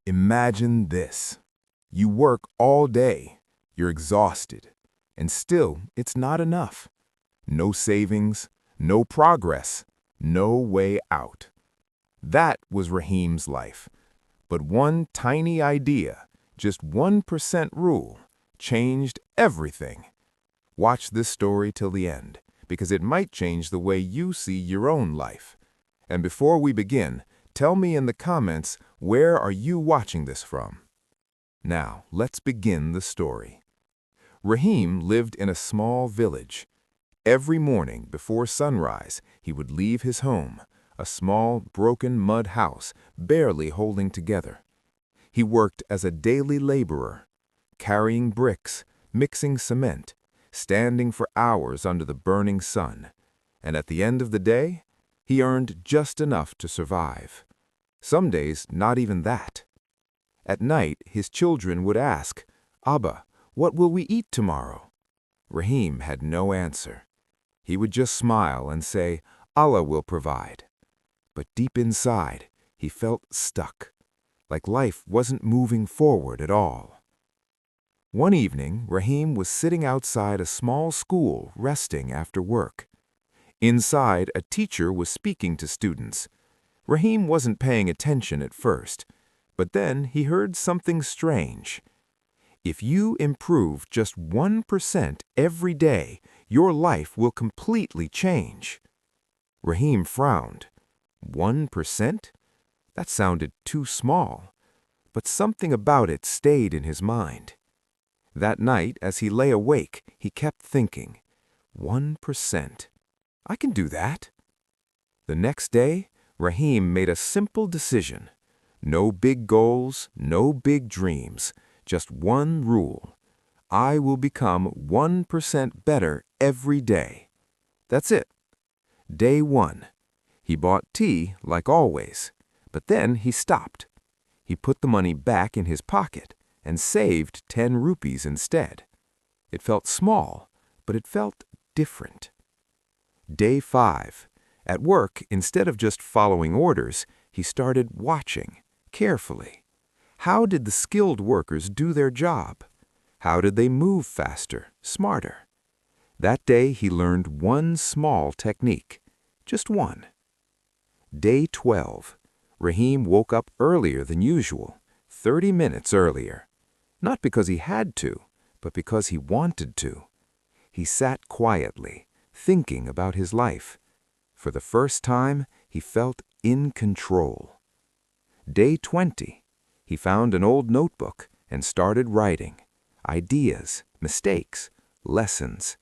Imagine this. You work all day, you're exhausted, and still it's not enough. No savings, no progress, no way out. That was Rahim's life. But one tiny idea, just 1% rule, changed everything. Watch this story till the end, because it might change the way you see your own life. And before we begin, tell me in the comments, where are you watching this from? Now, let's begin the story. Rahim lived in a small village. Every morning before sunrise, he would leave his home, a small, broken mud house, barely holding together. He worked as a daily laborer, carrying bricks, mixing cement, standing for hours under the burning sun, and at the end of the day, he earned just enough to survive. Some days, not even that. At night, his children would ask, "Abba, what will we eat tomorrow?" Rahim had no answer. He would just smile and say, "Allah will provide." But deep inside, he felt stuck, like life wasn't moving forward at all. One evening, Rahim was sitting outside a small school resting after work. Inside, a teacher was speaking to students. Rahim wasn't paying attention at first, but then he heard something strange. If you improve just 1% every day, your life will completely change. Rahim frowned. 1%? That sounded too small, but something about it stayed in his mind. That night, as he lay awake, he kept thinking, 1%. I can do that. The next day, Rahim made a simple decision. No big goals, no big dreams, just one rule. I will become 1% better every day. That's it. Day 1. He bought tea like always, but then he stopped. He put the money back in his pocket and saved 10 rupees instead. It felt small, but it felt different. Day 5. At work, instead of just following orders, he started watching carefully. How did the skilled workers do their job? How did they move faster, smarter? That day he learned one small technique, just one. Day 12. Rahim woke up earlier than usual, 30 minutes earlier. Not because he had to, but because he wanted to. He sat quietly, thinking about his life. For the first time, he felt in control. Day 20. He found an old notebook and started writing. Ideas, mistakes, lessons.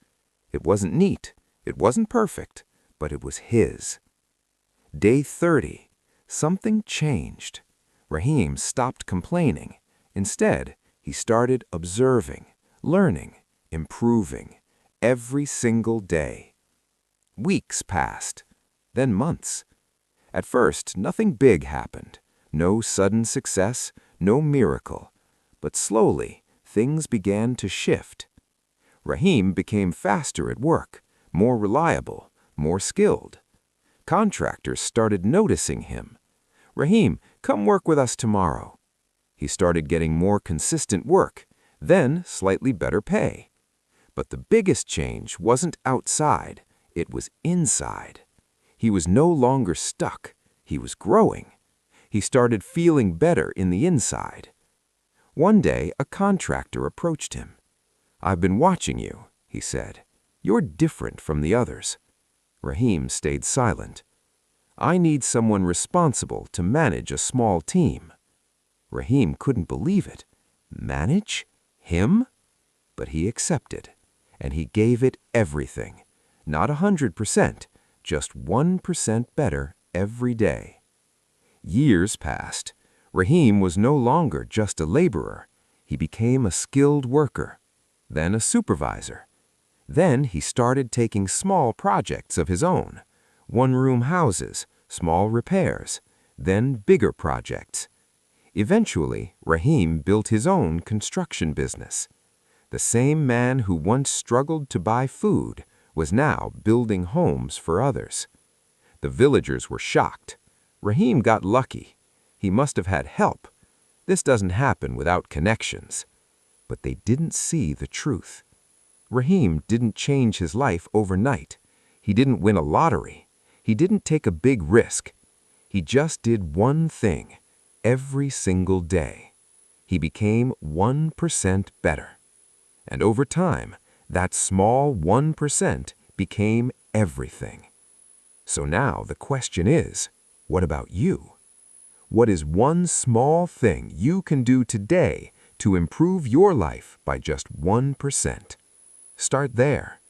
It wasn't neat, it wasn't perfect, but it was his. Day 30. Something changed. Rahim stopped complaining. Instead, he started observing, learning, improving, every single day. Weeks passed, then months. At first, nothing big happened. No sudden success, no miracle. But slowly, things began to shift. Rahim became faster at work, more reliable, more skilled. Contractors started noticing him. "Rahim, come work with us tomorrow." He started getting more consistent work, then slightly better pay. But the biggest change wasn't outside, it was inside. He was no longer stuck, he was growing. He started feeling better in the inside. One day, a contractor approached him. "I've been watching you," he said. "You're different from the others." Rahim stayed silent. "I need someone responsible to manage a small team." Rahim couldn't believe it. Manage? Him? But he accepted, and he gave it everything. Not 100%, just 1% better every day. Years passed. Rahim was no longer just a laborer. He became a skilled worker, then a supervisor. Then he started taking small projects of his own, one-room houses, small repairs, then bigger projects. Eventually, Rahim built his own construction business. The same man who once struggled to buy food was now building homes for others. The villagers were shocked. Rahim got lucky. He must have had help. This doesn't happen without connections. But they didn't see the truth. Rahim didn't change his life overnight. He didn't win a lottery. He didn't take a big risk. He just did one thing every single day. He became 1% better. And over time, that small 1% became everything. So now the question is, what about you? What is one small thing you can do today to improve your life by just 1%? Start there.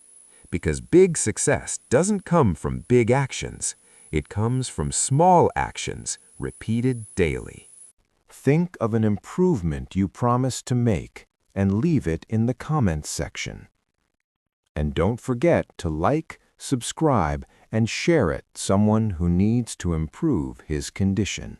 Because big success doesn't come from big actions. It comes from small actions repeated daily. Think of an improvement you promised to make and leave it in the comments section. And don't forget to like, subscribe, and share it someone who needs to improve his condition.